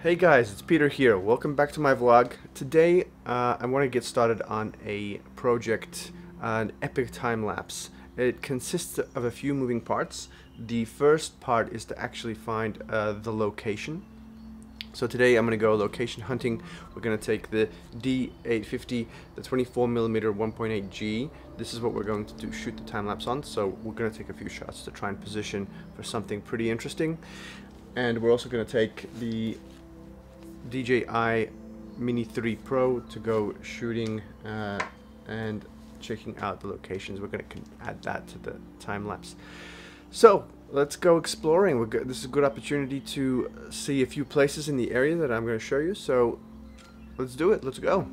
Hey guys, it's Peter here. Welcome back to my vlog. Today I want to get started on a project, an epic time lapse. It consists of a few moving parts. The first part is to actually find the location. So today I'm going to go location hunting. We're going to take the D850, the 24mm 1.8G. This is what we're going to shoot the time lapse on. So we're going to take a few shots to try and position for something pretty interesting. And we're also going to take the DJI Mini 3 Pro to go shooting and checking out the locations. We're going to add that to the time lapse. So let's go exploring. This is a good opportunity to see a few places in the area that I'm going to show you. So let's do it. Let's go.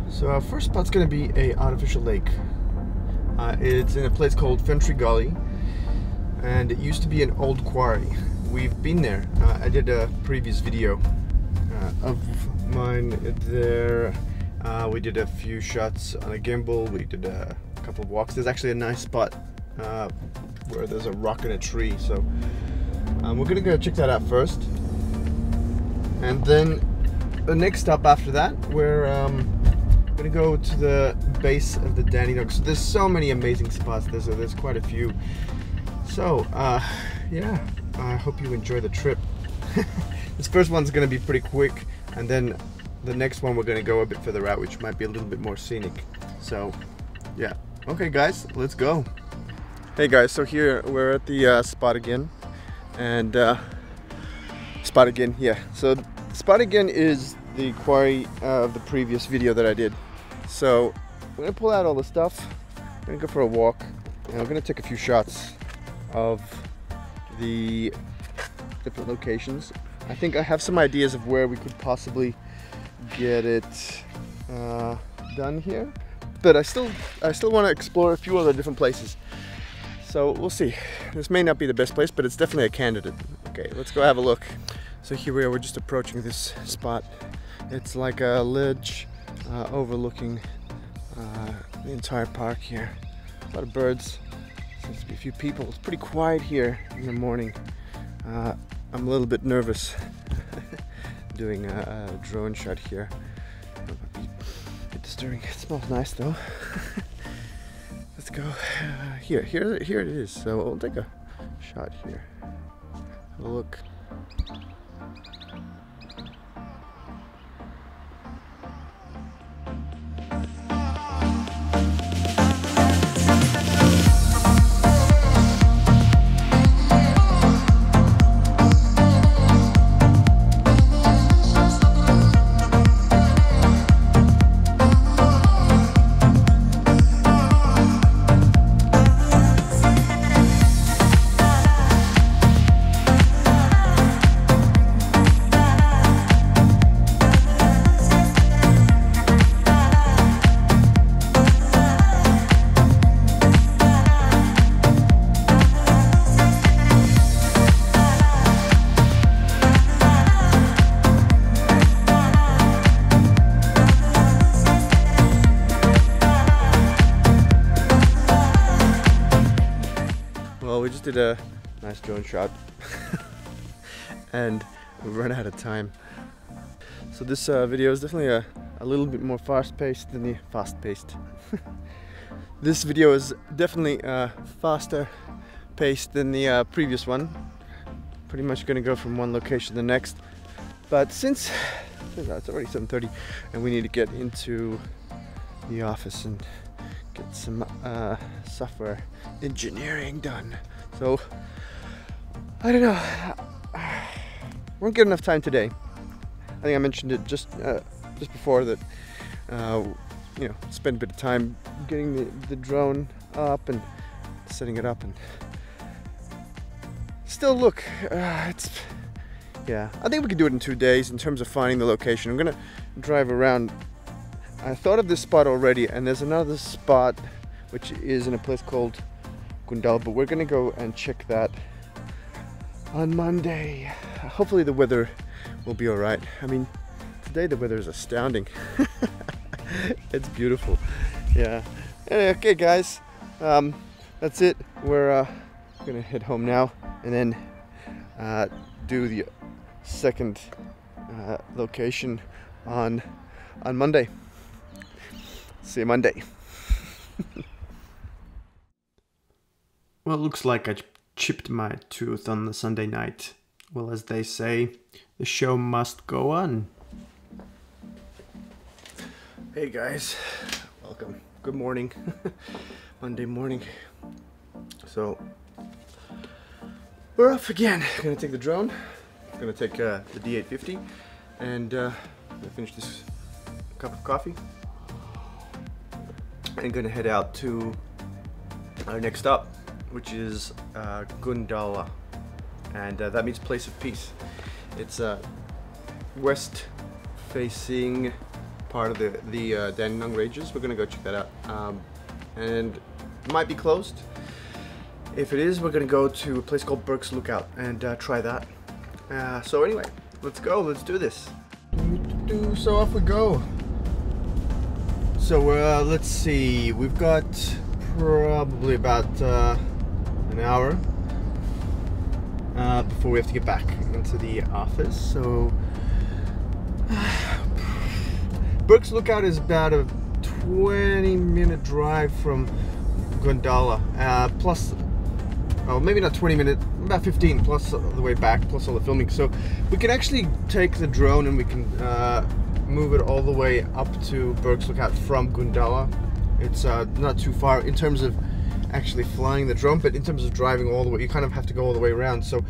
So our first spot's going to be a artificial lake. It's in a place called Fentry Gully, and it used to be an old quarry. We've been there. I did a previous video of mine there. We did a few shots on a gimbal. We did a couple of walks. There's actually a nice spot where there's a rock and a tree. So we're gonna go check that out first, and then the next stop after that, we're gonna go to the base of the Danny Dog. So there's so many amazing spots. There's quite a few. So yeah, I hope you enjoy the trip. This first one's gonna be pretty quick, and then the next one we're gonna go a bit further out, which might be a little bit more scenic. So yeah, okay guys, let's go. Hey guys, so here we're at the spot again, and spot again, yeah. So spot again is the quarry of the previous video that I did. So I'm gonna pull out all the stuff, I'm gonna go for a walk, and I'm gonna take a few shots of the different locations. I think I have some ideas of where we could possibly get it done here, but I still want to explore a few other different places. So we'll see. This may not be the best place, but it's definitely a candidate. Okay, let's go have a look. So here we are, we're just approaching this spot. It's like a ledge overlooking the entire park here. A lot of birds, seems to be a few people. It's pretty quiet here in the morning. I'm a little bit nervous doing a drone shot here. It might be a bit disturbing. It smells nice though. Let's go here it is. So we'll take a shot here. Have a look. Well, we just did a nice drone shot and we run out of time. So this video is definitely a little bit more fast-paced than the fast-paced. This video is definitely faster paced than the previous one. Pretty much going to go from one location to the next. But since it's already 7:30 and we need to get into the office and get some software engineering done. So I don't know, won't get enough time today. I think I mentioned it just before that you know, spend a bit of time getting the drone up and setting it up, and still look, yeah, I think we could do it in 2 days in terms of finding the location. I'm gonna drive around. I thought of this spot already, and there's another spot which is in a place called Gundal, but we're gonna go and check that on Monday. Hopefully the weather will be all right. I mean, today the weather is astounding. It's beautiful. Yeah. Okay guys, That's it. We're gonna head home now and then do the second location on Monday. See you Monday. Well, it looks like I chipped my tooth on the Sunday night. Well, as they say, the show must go on. Hey guys, welcome. Good morning. Monday morning. So, we're off again. Gonna take the drone. Gonna take the D850 and finish this cup of coffee. And gonna head out to our next stop, which is Gundala, and that means place of peace. It's a west-facing part of the Dandenong Ranges. We're gonna go check that out, and it might be closed. If it is, we're gonna go to a place called Burke's Lookout and try that. So anyway, let's go. Let's do this. So off we go. So let's see. We've got probably about an hour before we have to get back into the office. So Burke's Lookout is about a 20-minute drive from Gundala, plus, oh, maybe not 20 minutes, about 15 plus the way back, plus all the filming. So we can actually take the drone and we can move it all the way up to Burke's Lookout from Gundala. It's not too far in terms of actually flying the drone, but in terms of driving all the way, you kind of have to go all the way around. So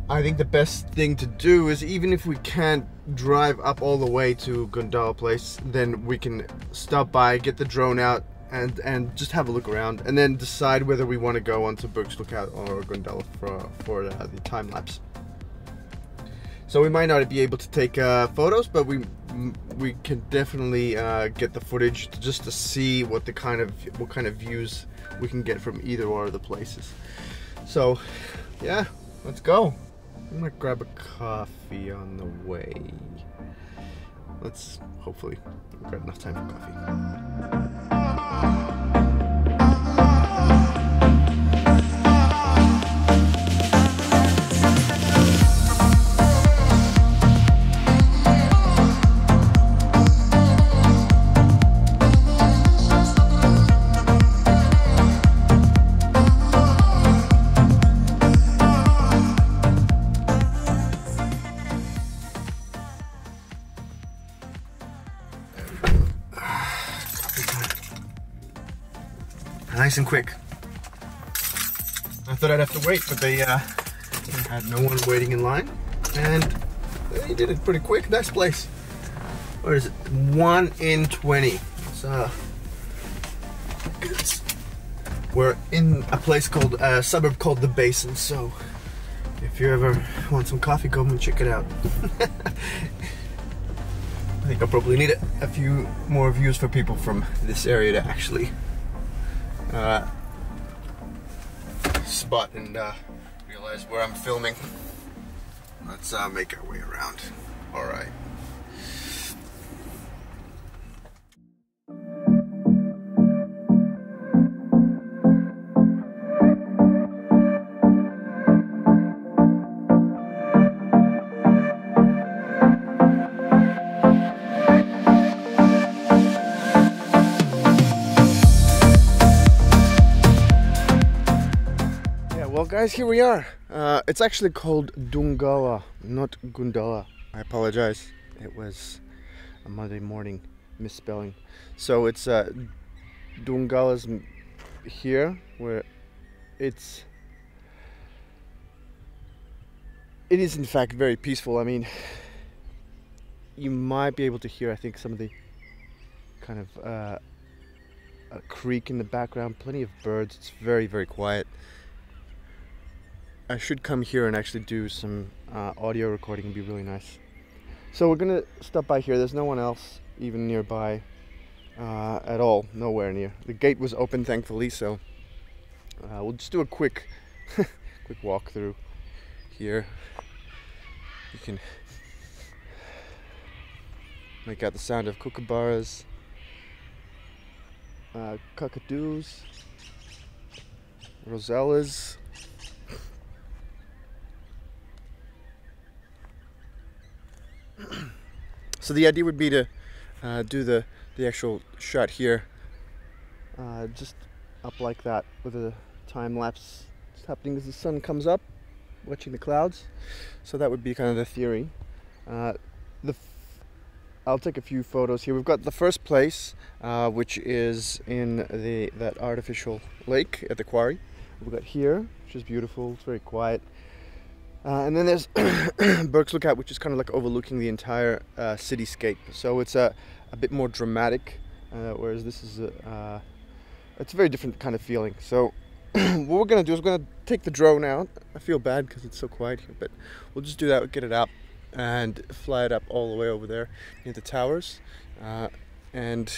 I think the best thing to do is, even if we can't drive up all the way to Gundala Place, then we can stop by, get the drone out, and just have a look around, and then decide whether we want to go onto Burke's Lookout or Gundala for the time lapse. So we might not be able to take photos, but we can definitely get the footage just to see what kind of views we can get from either or of the places. So yeah, let's go. I'm gonna grab a coffee on the way. Let's hopefully we've got enough time for coffee. Nice and quick. I thought I'd have to wait, but they had no one waiting in line, and they did it pretty quick. Nice place. What is it? 1 in 20. We're in a place called a suburb called the Basin. So if you ever want some coffee, go and check it out. I think I'll probably need a few more views for people from this area to actually spot and realize where I'm filming. Let's make our way around. All right. Well guys, here we are. It's actually called Dungala, not Gundala. I apologize. It was a Monday morning misspelling. So it's Dungala's here, where it is in fact very peaceful. I mean, you might be able to hear, I think, some of the kind of a creek in the background, plenty of birds. It's very, very quiet. I should come here and actually do some audio recording. It'd be really nice. So we're gonna stop by here. There's no one else even nearby at all, nowhere near. The gate was open, thankfully, so we'll just do a quick quick walk through here. You can make out the sound of kookaburras. cockatoos, rosellas. So the idea would be to do the actual shot here, just up like that with a time lapse. It's happening as the sun comes up, watching the clouds. So that would be kind of the theory. I'll take a few photos here. We've got the first place, which is in that artificial lake at the quarry. We've got here, which is beautiful. It's very quiet. And then there's Burke's Lookout, which is kind of like overlooking the entire cityscape. So it's a bit more dramatic, whereas this is it's a very different kind of feeling. So what we're gonna do is we're gonna take the drone out. I feel bad because it's so quiet here, but we'll just do that. We'll get it out and fly it up all the way over there near the towers, and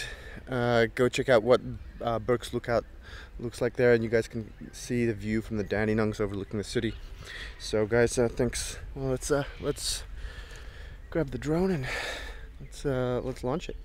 go check out what Burke's Lookout looks like there, and you guys can see the view from the Dandenongs overlooking the city. So guys, thanks. Well, let's grab the drone and let's launch it.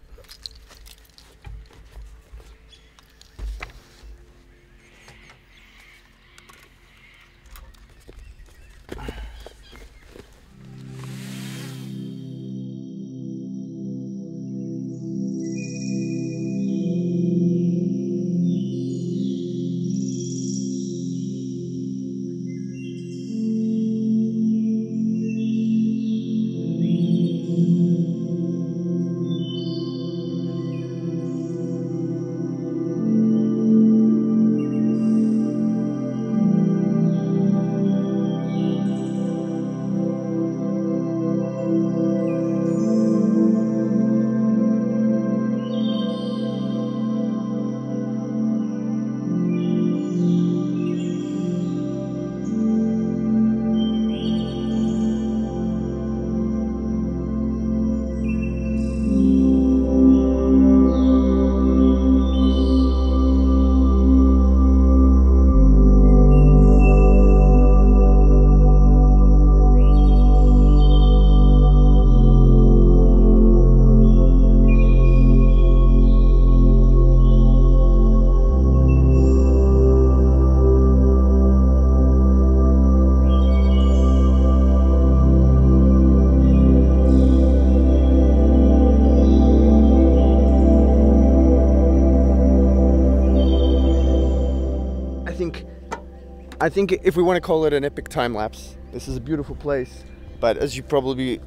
I think if we want to call it an epic time lapse, this is a beautiful place. But as you probably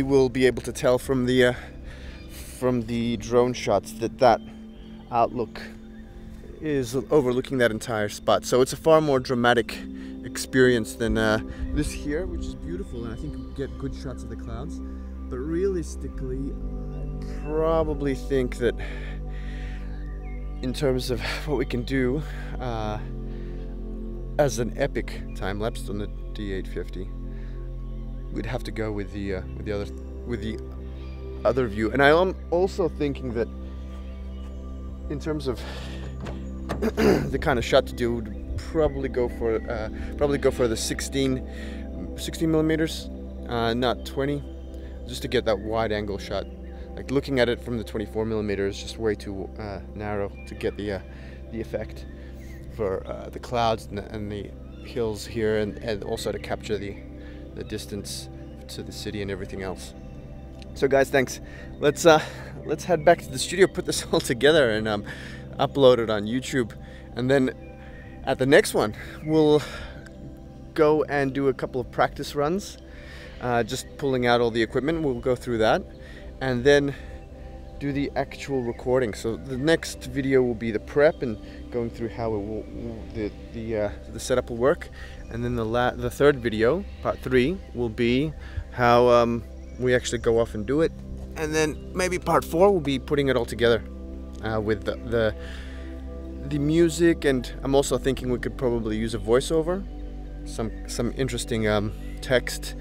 will be able to tell from the drone shots, that outlook is overlooking that entire spot. So it's a far more dramatic experience than this here, which is beautiful, and I think you get good shots of the clouds. But realistically, I probably think that in terms of what we can do as an epic time lapse on the D850, we'd have to go with the other view. And I am also thinking that in terms of the kind of shot to do, would probably go for the 16 millimeters, not 20, just to get that wide angle shot. Like looking at it from the 24 millimeters is just way too narrow to get the effect for the clouds and the hills here, and also to capture the distance to the city and everything else. So guys, thanks. Let's head back to the studio, put this all together, and upload it on YouTube. And then at the next one, we'll go and do a couple of practice runs, just pulling out all the equipment. We'll go through that, and then do the actual recording. So the next video will be the prep and going through how it will, the setup will work, and then the third video, part 3, will be how we actually go off and do it, and then maybe part 4 will be putting it all together with the music. And I'm also thinking we could probably use a voiceover, some interesting text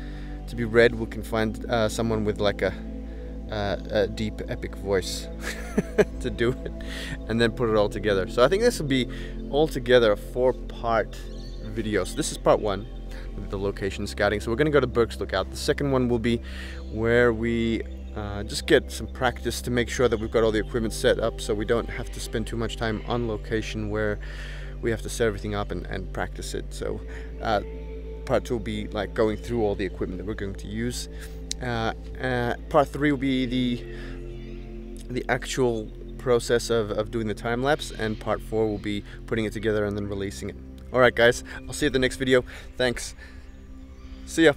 to be read. We can find someone with like a deep epic voice to do it, and then put it all together. So I think this will be altogether a 4-part video. So this is part 1 with the location scouting. So we're going to go to Burke's Lookout. The second one will be where we just get some practice to make sure that we've got all the equipment set up, so we don't have to spend too much time on location where we have to set everything up and practice it. So part 2 will be like going through all the equipment that we're going to use. Part 3 will be the actual process of doing the time lapse, and part 4 will be putting it together and then releasing it. Alright guys, I'll see you at the next video. Thanks. See ya.